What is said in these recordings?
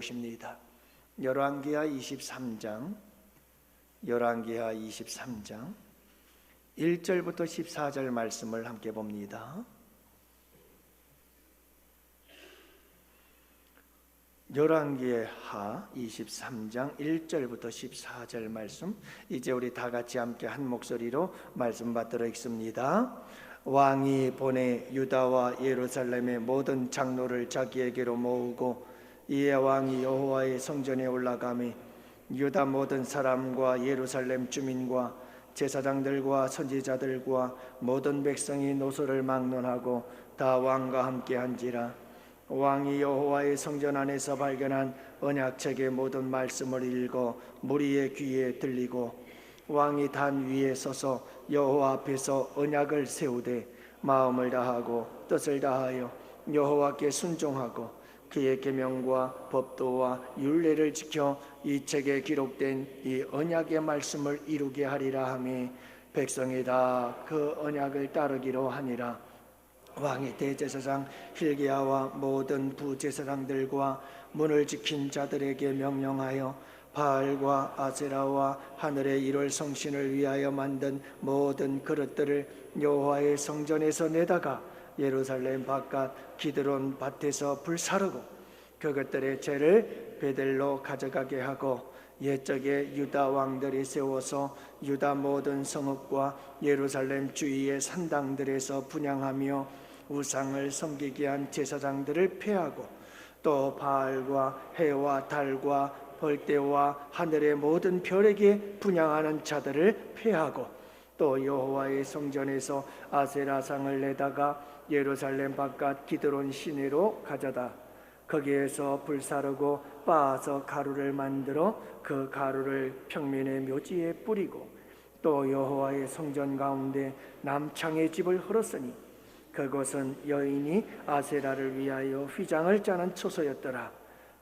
것입니다. 열왕기하 23장 1절부터 14절 말씀을 함께 봅니다. 열왕기하 23장 1절부터 14절 말씀, 이제 우리 다 같이 함께 한 목소리로 말씀 받들어 읽습니다. 왕이 보내 유다와 예루살렘의 모든 장로를 자기에게로 모으고 이에 왕이 여호와의 성전에 올라가매 유다 모든 사람과 예루살렘 주민과 제사장들과 선지자들과 모든 백성이 노소를 막론하고 다 왕과 함께 한지라. 왕이 여호와의 성전 안에서 발견한 언약책의 모든 말씀을 읽어 무리의 귀에 들리고 왕이 단 위에 서서 여호와 앞에서 언약을 세우되 마음을 다하고 뜻을 다하여 여호와께 순종하고 그의 계명과 법도와 율례를 지켜 이 책에 기록된 이 언약의 말씀을 이루게 하리라 하며 백성이 다 그 언약을 따르기로 하니라. 왕이 대제사장 hil기야와 모든 부제사장들과 문을 지킨 자들에게 명령하여 바알과 아세라와 하늘의 일월 성신을 위하여 만든 모든 그릇들을 여호와의 성전에서 내다가 예루살렘 바깥 기드론 밭에서 불사르고 그것들의 죄를 베델로 가져가게 하고 옛적에 유다 왕들이 세워서 유다 모든 성읍과 예루살렘 주위의 산당들에서 분향하며 우상을 섬기게 한 제사장들을 폐하고 또 바알과 해와 달과 벌떼와 하늘의 모든 별에게 분향하는 자들을 폐하고 또 여호와의 성전에서 아세라상을 내다가 예루살렘 바깥 기드론 시내로 가져다 거기에서 불사르고 빻아서 가루를 만들어 그 가루를 평민의 묘지에 뿌리고 또 여호와의 성전 가운데 남창의 집을 헐었으니 그곳은 여인이 아세라를 위하여 휘장을 짜는 처소였더라.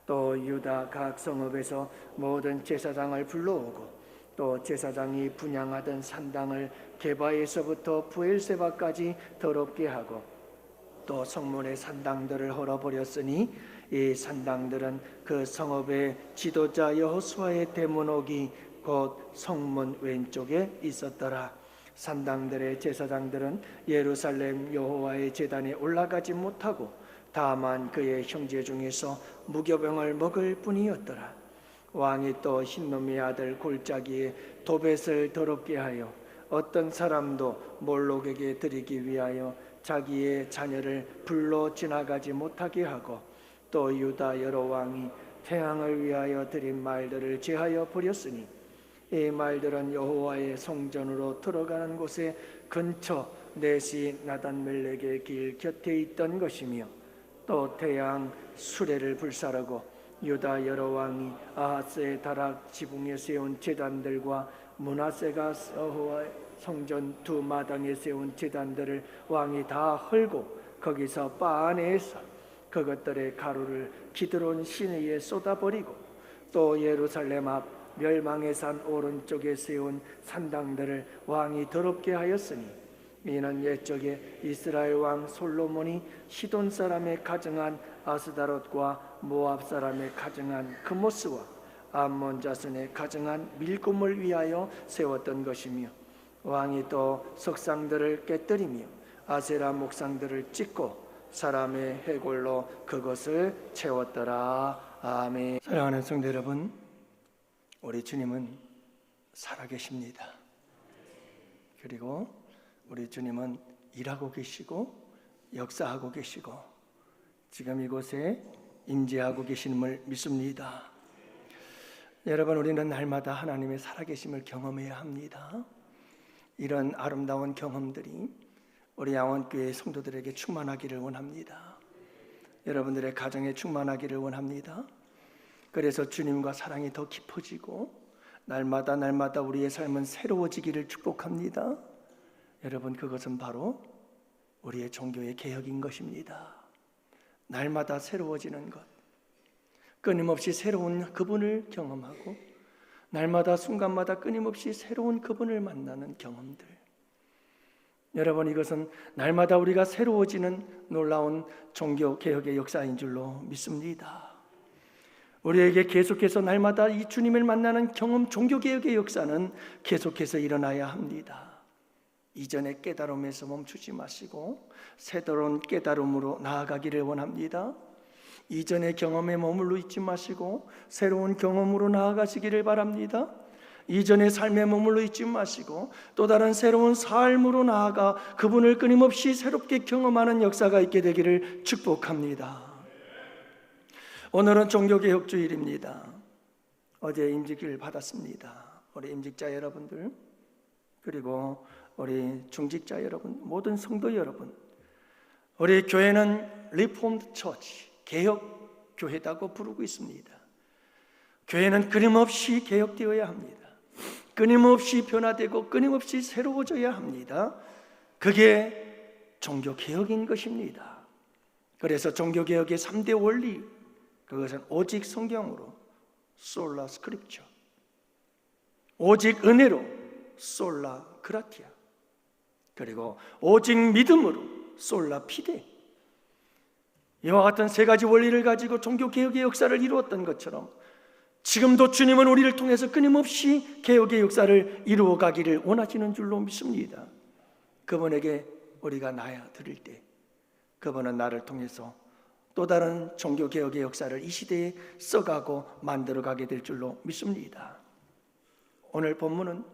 또 유다 각 성읍에서 모든 제사장을 불러오고 또 제사장이 분향하던 산당을 게바에서부터 부엘세바까지 더럽게 하고 또 성문의 산당들을 헐어버렸으니 이 산당들은 그 성읍의 지도자 여호수아의 대문옥이 곧 성문 왼쪽에 있었더라. 산당들의 제사장들은 예루살렘 여호와의 제단에 올라가지 못하고 다만 그의 형제 중에서 무교병을 먹을 뿐이었더라. 왕이 또 흰놈의 아들 골짜기에 도벳을 더럽게 하여 어떤 사람도 몰록에게 드리기 위하여 자기의 자녀를 불로 지나가지 못하게 하고 또 유다 여러 왕이 태양을 위하여 드린 말들을 제하여 버렸으니 이 말들은 여호와의 성전으로 들어가는 곳에 근처 네시 나단멜렉의 길 곁에 있던 것이며 또 태양 수레를 불사르고 유다 여러 왕이 아하스의 다락 지붕에 세운 제단들과 므낫세가 여호와의 성전 두 마당에 세운 제단들을 왕이 다 헐고 거기서 빻아내서 그것들의 가루를 기드론 시내에 쏟아버리고 또 예루살렘 앞 멸망의 산 오른쪽에 세운 산당들을 왕이 더럽게 하였으니 이는 옛적에 이스라엘 왕 솔로몬이 시돈 사람의 가증한 아스다롯과 모압 사람의 가증한 그모스와 암몬 자손의 가증한 밀곰을 위하여 세웠던 것이며 왕이 또 석상들을 깨뜨리며 아세라 목상들을 찢고 사람의 해골로 그것을 채웠더라. 아멘. 사랑하는 성도 여러분, 우리 주님은 살아계십니다. 그리고 우리 주님은 일하고 계시고 역사하고 계시고 지금 이곳에 임재하고 계심을 믿습니다. 여러분, 우리는 날마다 하나님의 살아계심을 경험해야 합니다. 이런 아름다운 경험들이 우리 양원교회 성도들에게 충만하기를 원합니다. 여러분들의 가정에 충만하기를 원합니다. 그래서 주님과 사랑이 더 깊어지고 날마다 우리의 삶은 새로워지기를 축복합니다. 여러분, 그것은 바로 우리의 종교의 개혁인 것입니다. 날마다 새로워지는 것, 끊임없이 새로운 그분을 경험하고 날마다 순간마다 끊임없이 새로운 그분을 만나는 경험들. 여러분, 이것은 날마다 우리가 새로워지는 놀라운 종교 개혁의 역사인 줄로 믿습니다. 우리에게 계속해서 날마다 이 주님을 만나는 경험, 종교개혁의 역사는 계속해서 일어나야 합니다. 이전의 깨달음에서 멈추지 마시고 새로운 깨달음으로 나아가기를 원합니다. 이전의 경험에 머물러 있지 마시고 새로운 경험으로 나아가시기를 바랍니다. 이전의 삶에 머물러 있지 마시고 또 다른 새로운 삶으로 나아가 그분을 끊임없이 새롭게 경험하는 역사가 있게 되기를 축복합니다. 오늘은 종교개혁주일입니다. 어제 임직을 받았습니다. 우리 임직자 여러분들, 그리고 우리 중직자 여러분, 모든 성도 여러분, 우리 교회는 리폼드 처치, 개혁교회라고 부르고 있습니다. 교회는 끊임없이 개혁되어야 합니다. 끊임없이 변화되고 끊임없이 새로워져야 합니다. 그게 종교개혁인 것입니다. 그래서 종교개혁의 3대 원리, 그것은 오직 성경으로 솔라 스크립처, 오직 은혜로 솔라 그라티아, 그리고 오직 믿음으로 솔라 피데, 이와 같은 세 가지 원리를 가지고 종교개혁의 역사를 이루었던 것처럼 지금도 주님은 우리를 통해서 끊임없이 개혁의 역사를 이루어가기를 원하시는 줄로 믿습니다. 그분에게 우리가 나야 드릴 때 그분은 나를 통해서 또 다른 종교개혁의 역사를 이 시대에 써가고 만들어가게 될 줄로 믿습니다. 오늘 본문은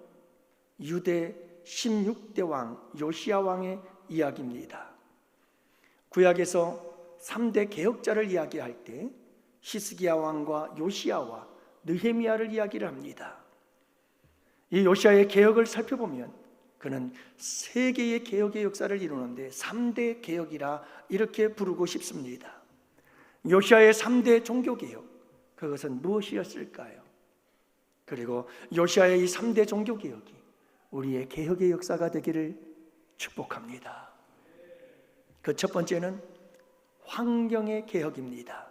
유대 16대 왕 요시야 왕의 이야기입니다. 구약에서 3대 개혁자를 이야기할 때 히스기야 왕과 요시야와 느헤미야를 이야기를 합니다. 이 요시야의 개혁을 살펴보면 그는 세 개의 개혁의 역사를 이루는데 3대 개혁이라 이렇게 부르고 싶습니다. 요시야의 3대 종교개혁, 그것은 무엇이었을까요? 그리고 요시야의 이 3대 종교개혁이 우리의 개혁의 역사가 되기를 축복합니다. 그 첫 번째는 환경의 개혁입니다.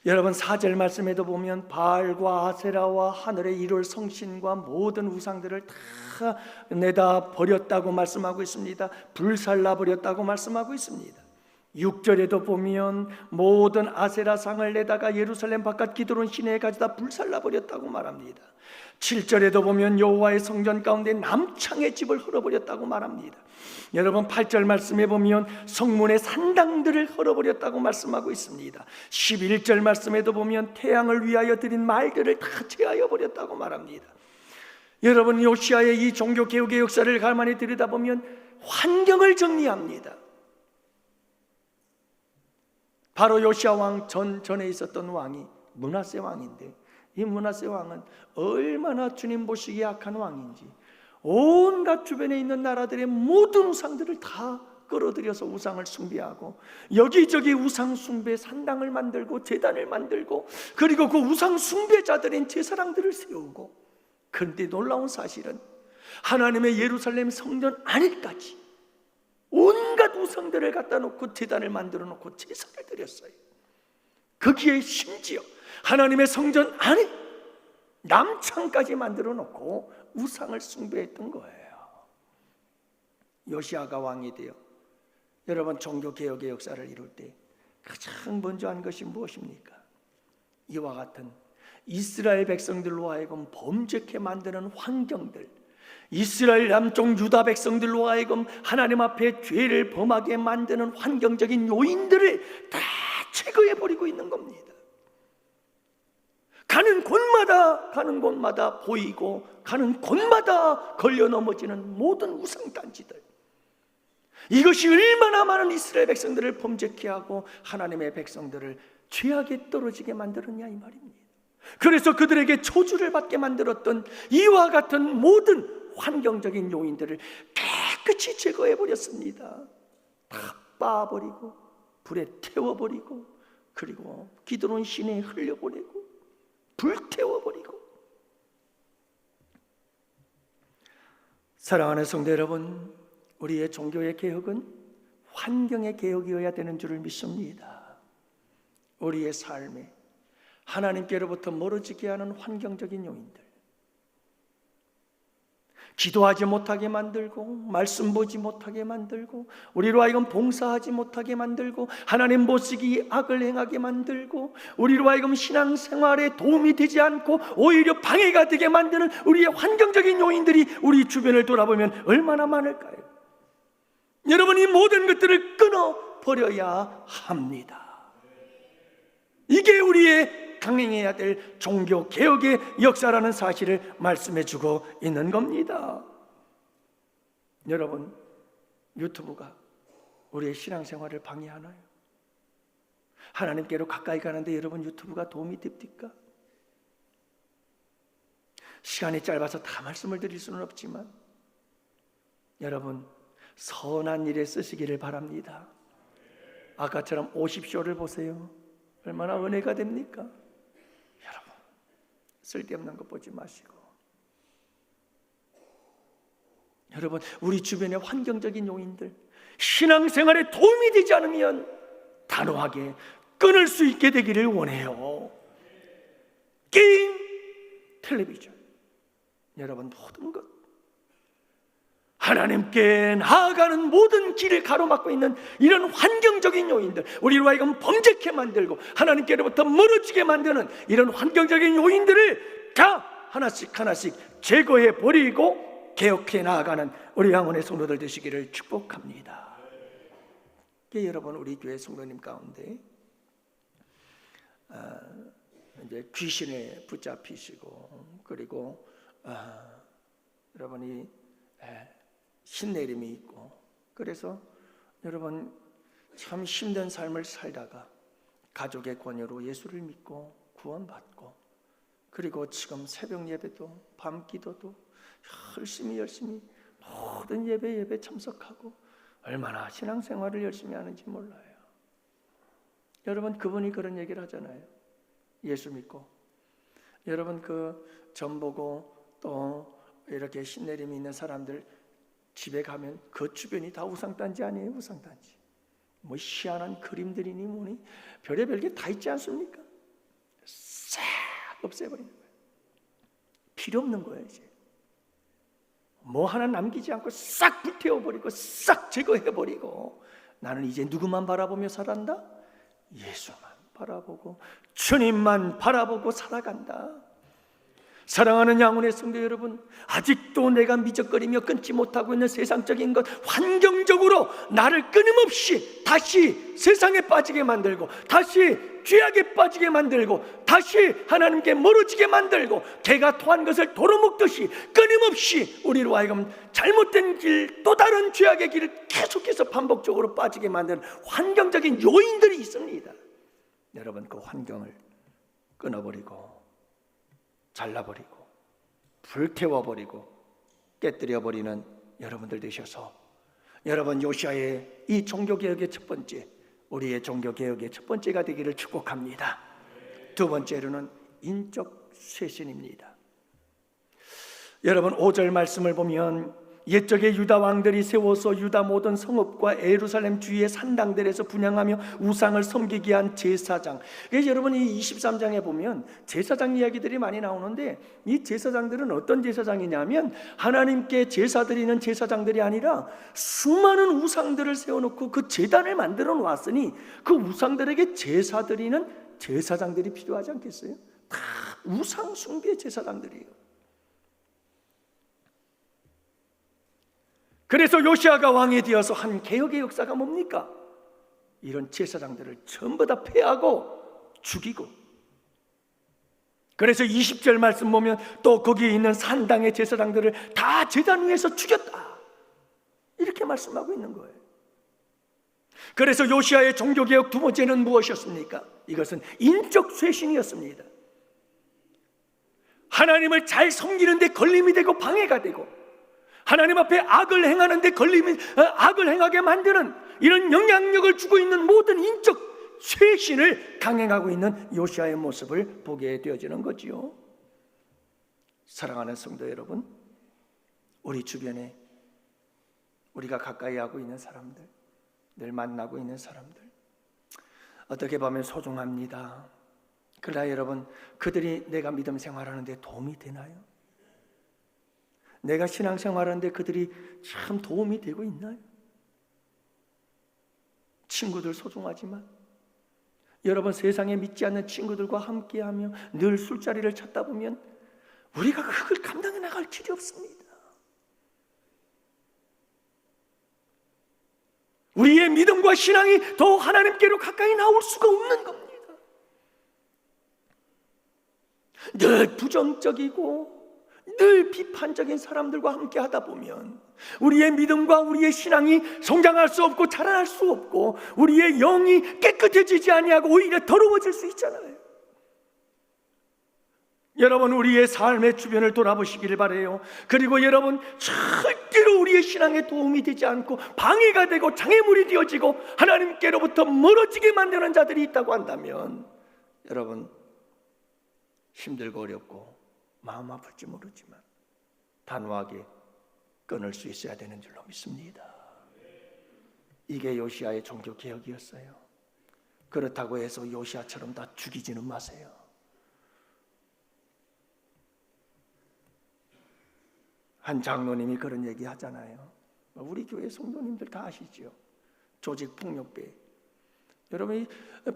여러분 4절 말씀에도 보면 바알과 아세라와 하늘에 이룰 성신과 모든 우상들을 다 내다 버렸다고 말씀하고 있습니다. 불살라 버렸다고 말씀하고 있습니다. 6절에도 보면 모든 아세라상을 내다가 예루살렘 바깥 기드론 시내에 가져다 불살라 버렸다고 말합니다. 7절에도 보면 여호와의 성전 가운데 남창의 집을 헐어버렸다고 말합니다. 여러분 8절 말씀에 보면 성문의 산당들을 헐어버렸다고 말씀하고 있습니다. 11절 말씀에도 보면 태양을 위하여 드린 말들을 다 제하여 버렸다고 말합니다. 여러분 요시야의 이 종교개혁의 역사를 가만히 들여다보면 환경을 정리합니다. 바로 요시야 왕 전에 있었던 왕이 므낫세 왕인데, 이 므낫세 왕은 얼마나 주님 보시기에 악한 왕인지 온갖 주변에 있는 나라들의 모든 우상들을 다 끌어들여서 우상을 숭배하고 여기저기 우상 숭배 산당을 만들고 제단을 만들고 그리고 그 우상 숭배자들인 제사장들을 세우고, 그런데 놀라운 사실은 하나님의 예루살렘 성전 안에까지 온갖 우상들을 갖다 놓고 제단을 만들어 놓고 제사를 드렸어요. 거기에 심지어 하나님의 성전 안에 남창까지 만들어 놓고 우상을 숭배했던 거예요. 요시야가 왕이 되어 여러분 종교개혁의 역사를 이룰 때 가장 먼저 한 것이 무엇입니까? 이와 같은 이스라엘 백성들로 하여금 범죄케 만드는 환경들, 이스라엘 남쪽 유다 백성들로 하여금 하나님 앞에 죄를 범하게 만드는 환경적인 요인들을 다 제거해버리고 있는 겁니다. 가는 곳마다 보이고 가는 곳마다 걸려 넘어지는 모든 우상단지들, 이것이 얼마나 많은 이스라엘 백성들을 범죄케 하고 하나님의 백성들을 죄악에 떨어지게 만들었냐 이 말입니다. 그래서 그들에게 저주를 받게 만들었던 이와 같은 모든 환경적인 요인들을 깨끗이 제거해버렸습니다. 다 빻아버리고 불에 태워버리고 그리고 기드론 시내에 흘려보내고 불태워버리고. 사랑하는 성도 여러분, 우리의 종교의 개혁은 환경의 개혁이어야 되는 줄을 믿습니다. 우리의 삶에 하나님께로부터 멀어지게 하는 환경적인 요인들, 기도하지 못하게 만들고 말씀 보지 못하게 만들고 우리로 하여금 봉사하지 못하게 만들고 하나님 못쓰기 악을 행하게 만들고 우리로 하여금 신앙생활에 도움이 되지 않고 오히려 방해가 되게 만드는 우리의 환경적인 요인들이 우리 주변을 돌아보면 얼마나 많을까요? 여러분, 이 모든 것들을 끊어버려야 합니다. 이게 우리의 강행해야 될 종교개혁의 역사라는 사실을 말씀해 주고 있는 겁니다. 여러분, 유튜브가 우리의 신앙생활을 방해하나요? 하나님께로 가까이 가는데 여러분, 유튜브가 도움이 됩니까? 시간이 짧아서 다 말씀을 드릴 수는 없지만 여러분, 선한 일에 쓰시기를 바랍니다. 아까처럼 50쇼를 보세요. 얼마나 은혜가 됩니까? 여러분, 쓸데없는 거 보지 마시고, 여러분, 우리 주변의 환경적인 요인들, 신앙생활에 도움이 되지 않으면 단호하게 끊을 수 있게 되기를 원해요. 게임, 텔레비전, 여러분, 모든 것, 하나님께 나아가는 모든 길을 가로막고 있는 이런 환경적인 요인들, 우리로 하여금 범죄케 만들고 하나님께로부터 멀어지게 만드는 이런 환경적인 요인들을 다 하나씩 제거해 버리고 개혁해 나아가는 우리 양원의 성도들 되시기를 축복합니다. 여러분, 우리 교회 성도님 가운데 이제 귀신에 붙잡히시고 그리고 여러분이 신내림이 있고, 그래서 여러분 참 힘든 삶을 살다가 가족의 권유로 예수를 믿고 구원받고, 그리고 지금 새벽 예배도 밤 기도도 열심히 모든 예배 참석하고 얼마나 신앙생활을 열심히 하는지 몰라요. 여러분, 그분이 그런 얘기를 하잖아요. 예수 믿고 여러분 그 점 보고 또 이렇게 신내림이 있는 사람들 집에 가면 그 주변이 다 우상단지 아니에요? 우상단지. 뭐 희한한 그림들이니 뭐니 별의별 게 다 있지 않습니까? 싹 없애버리는 거예요. 필요 없는 거예요. 이제 뭐 하나 남기지 않고 싹 불태워버리고 싹 제거해버리고, 나는 이제 누구만 바라보며 살아간다? 예수만 바라보고 주님만 바라보고 살아간다. 사랑하는 양훈의 성도 여러분, 아직도 내가 미적거리며 끊지 못하고 있는 세상적인 것, 환경적으로 나를 끊임없이 다시 세상에 빠지게 만들고, 다시 죄악에 빠지게 만들고, 다시 하나님께 멀어지게 만들고, 개가 토한 것을 도로 먹듯이 끊임없이 우리로 하여금 잘못된 길, 또 다른 죄악의 길을 계속해서 반복적으로 빠지게 만드는 환경적인 요인들이 있습니다. 여러분, 그 환경을 끊어버리고 잘라버리고 불태워버리고 깨뜨려버리는 여러분들 되셔서, 여러분 요시아의 이 종교개혁의 첫 번째, 우리의 종교개혁의 첫 번째가 되기를 축복합니다. 두 번째로는 인적 쇄신입니다. 여러분 5절 말씀을 보면 옛적의 유다 왕들이 세워서 유다 모든 성읍과 예루살렘 주위의 산당들에서 분향하며 우상을 섬기게 한 제사장. 그래서 여러분이 23장에 보면 제사장 이야기들이 많이 나오는데, 이 제사장들은 어떤 제사장이냐면 하나님께 제사 드리는 제사장들이 아니라 수많은 우상들을 세워놓고 그 제단을 만들어 놓았으니 그 우상들에게 제사 드리는 제사장들이 필요하지 않겠어요? 다 우상 숭배의 제사장들이에요. 그래서 요시아가 왕이 되어서 한 개혁의 역사가 뭡니까? 이런 제사장들을 전부 다 폐하고 죽이고, 그래서 20절 말씀 보면 또 거기에 있는 산당의 제사장들을 다 제단 위에서 죽였다, 이렇게 말씀하고 있는 거예요. 그래서 요시아의 종교개혁 두 번째는 무엇이었습니까? 이것은 인적 쇄신이었습니다. 하나님을 잘 섬기는 데 걸림이 되고 방해가 되고, 하나님 앞에 악을 행하는데 악을 행하게 만드는 이런 영향력을 주고 있는 모든 인적 쇄신을 강행하고 있는 요시아의 모습을 보게 되어지는 거지요. 사랑하는 성도 여러분, 우리 주변에 우리가 가까이 하고 있는 사람들, 늘 만나고 있는 사람들, 어떻게 보면 소중합니다. 그러나 여러분, 그들이 내가 믿음 생활하는 데 도움이 되나요? 내가 신앙생활하는데 그들이 참 도움이 되고 있나요? 친구들 소중하지만 여러분, 세상에 믿지 않는 친구들과 함께하며 늘 술자리를 찾다 보면 우리가 그걸 감당해 나갈 길이 없습니다. 우리의 믿음과 신앙이 더 하나님께로 가까이 나올 수가 없는 겁니다. 늘 부정적이고 늘 비판적인 사람들과 함께 하다 보면 우리의 믿음과 우리의 신앙이 성장할 수 없고 자라날 수 없고 우리의 영이 깨끗해지지 아니하고 오히려 더러워질 수 있잖아요. 여러분, 우리의 삶의 주변을 돌아보시기를 바라요. 그리고 여러분, 절대로 우리의 신앙에 도움이 되지 않고 방해가 되고 장애물이 되어지고 하나님께로부터 멀어지게 만드는 자들이 있다고 한다면 여러분, 힘들고 어렵고 마음 아플지 모르지만 단호하게 끊을 수 있어야 되는 줄로 믿습니다. 이게 요시야의 종교개혁이었어요. 그렇다고 해서 요시야처럼 다 죽이지는 마세요. 한 장로님이 그런 얘기 하잖아요. 우리 교회 성도님들 다 아시죠? 조직 폭력배. 여러분이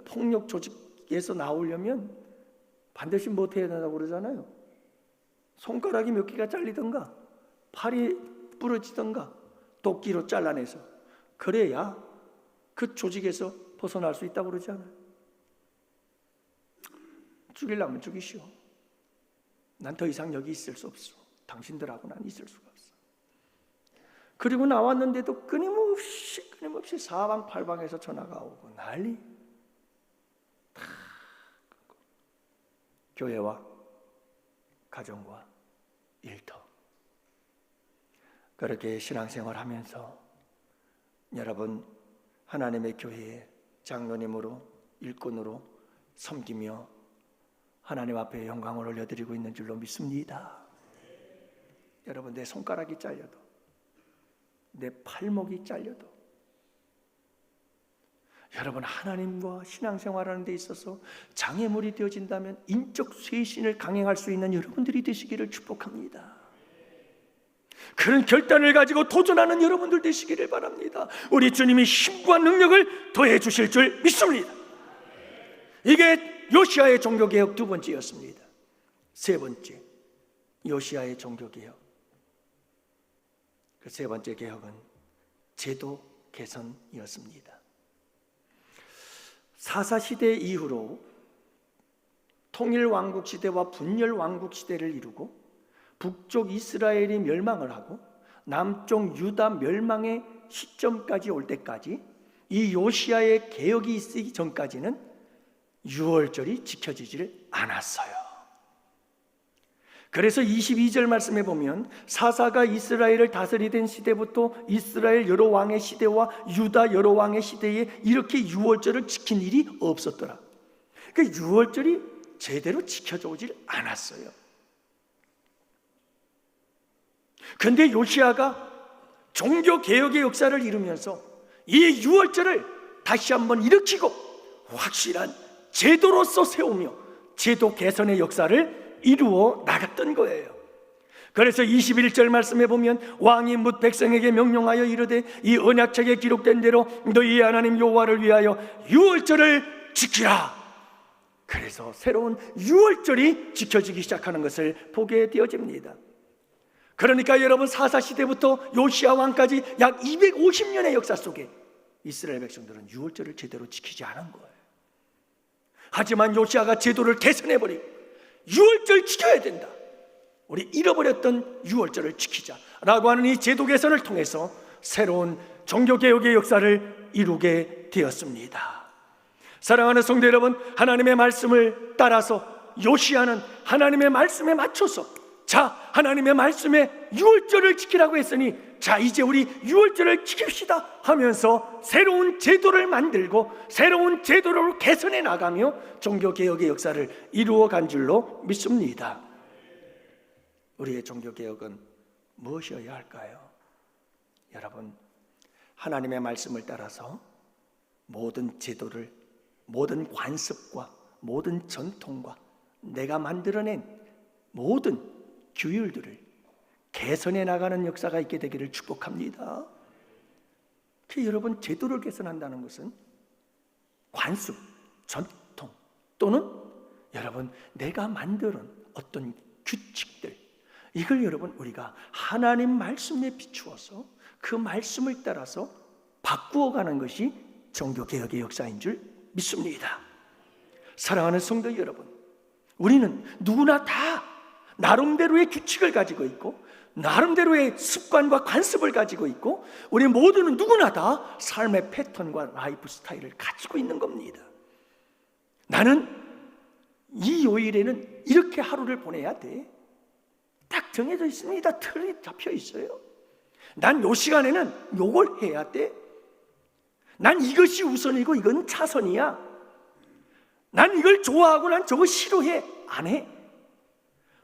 폭력 조직에서 나오려면 반드시 뭐 해야 된다고 그러잖아요. 손가락이 몇 개가 잘리던가 팔이 부러지던가 도끼로 잘라내서, 그래야 그 조직에서 벗어날 수 있다고 그러잖아요. 죽이려면 죽이시오. 난 더 이상 여기 있을 수 없어. 당신들하고 난 있을 수가 없어. 그리고 나왔는데도 끊임없이 사방팔방에서 전화가 오고 난리. 교회와 가정과 일터. 그렇게 신앙생활 하면서 여러분, 하나님의 교회에 장로님으로 일꾼으로 섬기며 하나님 앞에 영광을 올려드리고 있는 줄로 믿습니다. 여러분, 내 손가락이 잘려도, 내 팔목이 잘려도, 여러분, 하나님과 신앙생활하는 데 있어서 장애물이 되어진다면 인적 쇄신을 강행할 수 있는 여러분들이 되시기를 축복합니다. 그런 결단을 가지고 도전하는 여러분들 되시기를 바랍니다. 우리 주님이 힘과 능력을 더해 주실 줄 믿습니다. 이게 요시야의 종교개혁 두 번째였습니다. 세 번째, 요시야의 종교개혁. 그 세 번째 개혁은 제도 개선이었습니다. 사사시대 이후로 통일왕국 시대와 분열왕국 시대를 이루고 북쪽 이스라엘이 멸망을 하고 남쪽 유다 멸망의 시점까지 올 때까지 이 요시야의 개혁이 있기 전까지는 유월절이 지켜지지를 않았어요. 그래서 22절 말씀에 보면 사사가 이스라엘을 다스리던 시대부터 이스라엘 여러 왕의 시대와 유다 여러 왕의 시대에 이렇게 유월절을 지킨 일이 없었더라. 그 유월절이 제대로 지켜져 오질 않았어요. 그런데 요시야가 종교개혁의 역사를 이루면서 이 유월절을 다시 한번 일으키고 확실한 제도로서 세우며 제도 개선의 역사를 이루어 나갔던 거예요. 그래서 21절 말씀에 보면 왕이 뭇 백성에게 명령하여 이르되 이 언약책에 기록된 대로 너희의 하나님 여호와를 위하여 유월절을 지키라. 그래서 새로운 유월절이 지켜지기 시작하는 것을 보게 되어집니다. 그러니까 여러분, 사사시대부터 요시야 왕까지 약 250년의 역사 속에 이스라엘 백성들은 유월절을 제대로 지키지 않은 거예요. 하지만 요시야가 제도를 개선해버리고 유월절 지켜야 된다, 우리 잃어버렸던 유월절을 지키자라고 하는 이 제도 개선을 통해서 새로운 종교개혁의 역사를 이루게 되었습니다. 사랑하는 성도 여러분, 하나님의 말씀을 따라서 요시야는 하나님의 말씀에 맞춰서 자, 하나님의 말씀에 유월절을 지키라고 했으니 자, 이제 우리 유월절을 지킵시다 하면서 새로운 제도를 만들고 새로운 제도를 개선해 나가며 종교개혁의 역사를 이루어간 줄로 믿습니다. 우리의 종교개혁은 무엇이어야 할까요? 여러분, 하나님의 말씀을 따라서 모든 제도를, 모든 관습과 모든 전통과 내가 만들어낸 모든 규율들을 개선해 나가는 역사가 있게 되기를 축복합니다. 여러분, 제도를 개선한다는 것은 관습, 전통 또는 여러분 내가 만드는 어떤 규칙들, 이걸 여러분 우리가 하나님 말씀에 비추어서 그 말씀을 따라서 바꾸어가는 것이 종교개혁의 역사인 줄 믿습니다. 사랑하는 성도 여러분, 우리는 누구나 다 나름대로의 규칙을 가지고 있고 나름대로의 습관과 관습을 가지고 있고 우리 모두는 누구나 다 삶의 패턴과 라이프 스타일을 가지고 있는 겁니다. 나는 이 요일에는 이렇게 하루를 보내야 돼. 딱 정해져 있습니다. 틀이 잡혀 있어요. 난 요 시간에는 요걸 해야 돼. 난 이것이 우선이고 이건 차선이야. 난 이걸 좋아하고 난 저거 싫어해. 안 해.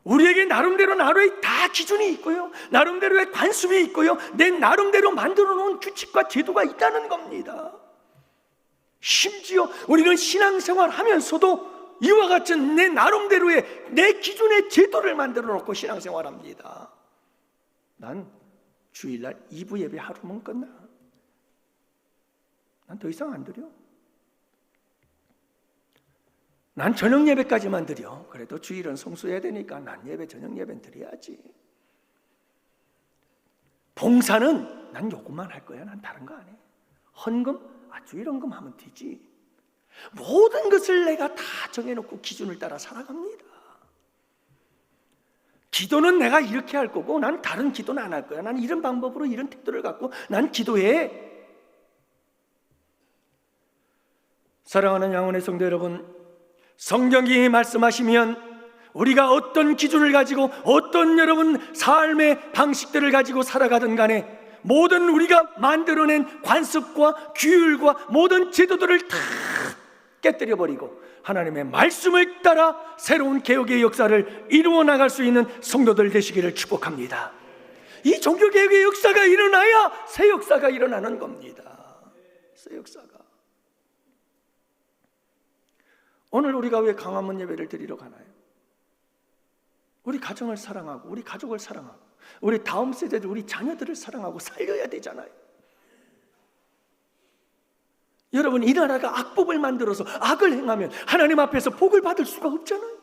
우리에게 나름대로 나름의 다 기준이 있고요, 나름대로의 관습이 있고요, 내 나름대로 만들어 놓은 규칙과 제도가 있다는 겁니다. 심지어 우리는 신앙생활 하면서도 이와 같은 내 나름대로의 내 기준의 제도를 만들어 놓고 신앙생활합니다. 난 주일날 2부 예배 하루면 끝나. 난 더 이상 안 드려. 난 저녁 예배까지만 드려. 그래도 주일은 성수해야 되니까 난 예배, 저녁 예배는 드려야지. 봉사는 난 요것만 할 거야. 난 다른 거 안 해. 헌금? 주일 헌금 하면 되지. 모든 것을 내가 다 정해놓고 기준을 따라 살아갑니다. 기도는 내가 이렇게 할 거고 난 다른 기도는 안 할 거야. 난 이런 방법으로 이런 태도를 갖고 난 기도해. 사랑하는 양원의 성도 여러분, 성경이 말씀하시면 우리가 어떤 기준을 가지고 어떤 여러분 삶의 방식들을 가지고 살아가든 간에 모든 우리가 만들어낸 관습과 규율과 모든 제도들을 다 깨뜨려버리고 하나님의 말씀을 따라 새로운 개혁의 역사를 이루어 나갈 수 있는 성도들 되시기를 축복합니다. 이 종교개혁의 역사가 일어나야 새 역사가 일어나는 겁니다. 새 역사가. 오늘 우리가 왜 강화문 예배를 드리러 가나요? 우리 가정을 사랑하고 우리 가족을 사랑하고 우리 다음 세대들, 우리 자녀들을 사랑하고 살려야 되잖아요. 여러분, 이 나라가 악법을 만들어서 악을 행하면 하나님 앞에서 복을 받을 수가 없잖아요.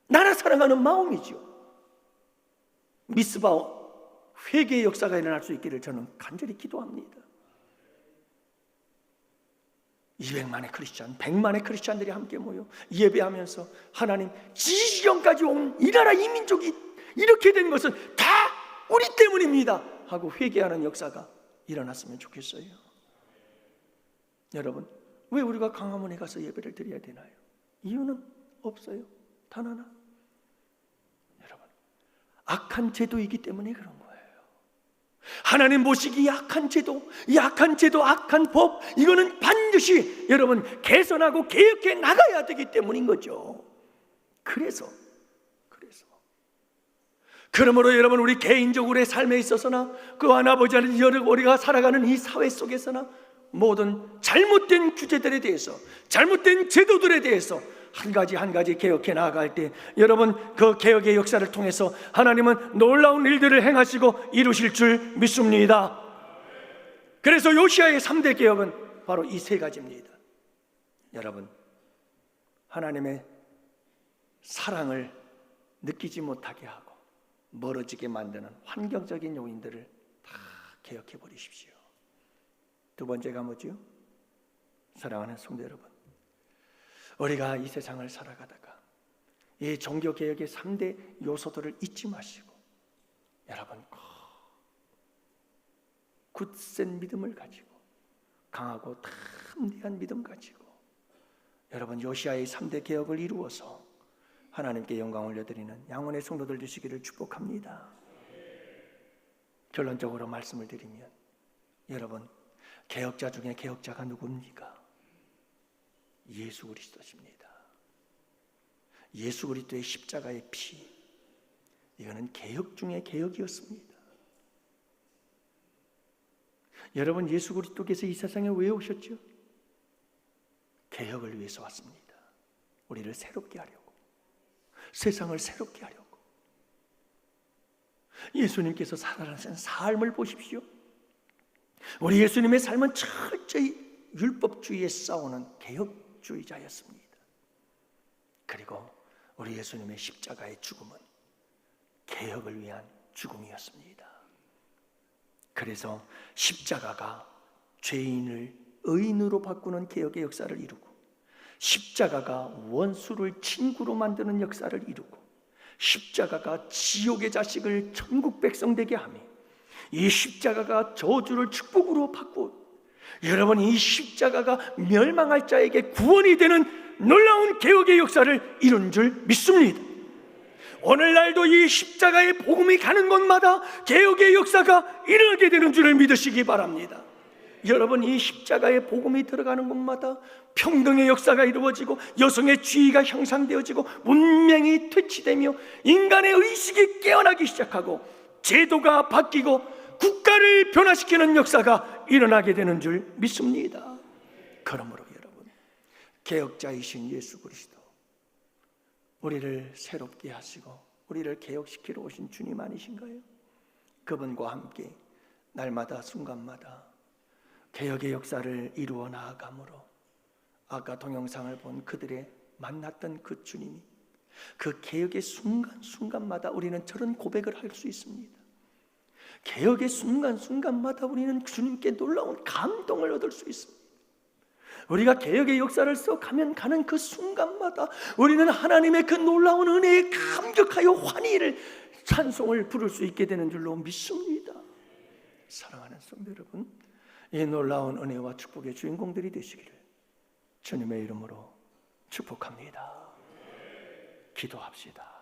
나라 사랑하는 마음이죠. 미스바 회개의 역사가 일어날 수 있기를 저는 간절히 기도합니다. 200만의 크리스찬, 100만의 크리스찬들이 함께 모여 예배하면서 하나님, 지지경까지 온 이 나라 이 민족이 이렇게 된 것은 다 우리 때문입니다 하고 회개하는 역사가 일어났으면 좋겠어요. 여러분, 왜 우리가 강화문에 가서 예배를 드려야 되나요? 이유는 없어요. 단 하나. 여러분, 악한 제도이기 때문에 그런 거예요. 하나님 보시기 약한 제도, 악한 법, 이거는 반드시 여러분 개선하고 개혁해 나가야 되기 때문인 거죠. 그러므로 여러분, 우리 개인적으로의 삶에 있어서나 그 아버지는 우리가 살아가는 이 사회 속에서나 모든 잘못된 규제들에 대해서, 잘못된 제도들에 대해서 한 가지 개혁해 나아갈 때 여러분, 그 개혁의 역사를 통해서 하나님은 놀라운 일들을 행하시고 이루실 줄 믿습니다. 그래서 요시야의 3대 개혁은 바로 이 세 가지입니다. 여러분, 하나님의 사랑을 느끼지 못하게 하고 멀어지게 만드는 환경적인 요인들을 다 개혁해 버리십시오. 두 번째가 뭐죠? 사랑하는 성도 여러분, 우리가 이 세상을 살아가다가 이 종교개혁의 3대 요소들을 잊지 마시고 여러분, 굳센 믿음을 가지고 강하고 담대한 믿음 가지고 여러분, 요시야의 3대 개혁을 이루어서 하나님께 영광을 올려드리는 양원의 성도들 되시기를 축복합니다. 결론적으로 말씀을 드리면 여러분, 개혁자 중에 개혁자가 누굽니까? 예수 그리스도십니다. 예수 그리스도의 십자가의 피, 이거는 개혁 중에 개혁이었습니다. 여러분, 예수 그리스도께서 이 세상에 왜 오셨죠? 개혁을 위해서 왔습니다. 우리를 새롭게 하려고, 세상을 새롭게 하려고. 예수님께서 살아가신 삶을 보십시오. 우리 예수님의 삶은 철저히 율법주의에 싸우는 개혁주의자였습니다. 그리고 우리 예수님의 십자가의 죽음은 개혁을 위한 죽음이었습니다. 그래서 십자가가 죄인을 의인으로 바꾸는 개혁의 역사를 이루고, 십자가가 원수를 친구로 만드는 역사를 이루고, 십자가가 지옥의 자식을 천국 백성 되게 하며, 이 십자가가 저주를 축복으로 바꾸고, 여러분, 이 십자가가 멸망할 자에게 구원이 되는 놀라운 개혁의 역사를 이룬 줄 믿습니다. 오늘날도 이 십자가의 복음이 가는 곳마다 개혁의 역사가 일어나게 되는 줄을 믿으시기 바랍니다. 여러분, 이 십자가의 복음이 들어가는 곳마다 평등의 역사가 이루어지고, 여성의 지위가 향상되어지고, 문명이 퇴치되며 인간의 의식이 깨어나기 시작하고, 제도가 바뀌고 국가를 변화시키는 역사가 일어나게 되는 줄 믿습니다. 그러므로 여러분, 개혁자이신 예수 그리스도, 우리를 새롭게 하시고 우리를 개혁시키러 오신 주님 아니신가요? 그분과 함께 날마다 순간마다 개혁의 역사를 이루어 나아가므로, 아까 동영상을 본 그들의 만났던 그 주님이, 그 개혁의 순간순간마다 우리는 저런 고백을 할 수 있습니다. 개혁의 순간순간마다 우리는 주님께 놀라운 감동을 얻을 수 있습니다. 우리가 개혁의 역사를 써가면 가는 그 순간마다 우리는 하나님의 그 놀라운 은혜에 감격하여 환희를, 찬송을 부를 수 있게 되는 줄로 믿습니다. 사랑하는 성도 여러분, 이 놀라운 은혜와 축복의 주인공들이 되시기를 주님의 이름으로 축복합니다. 기도합시다.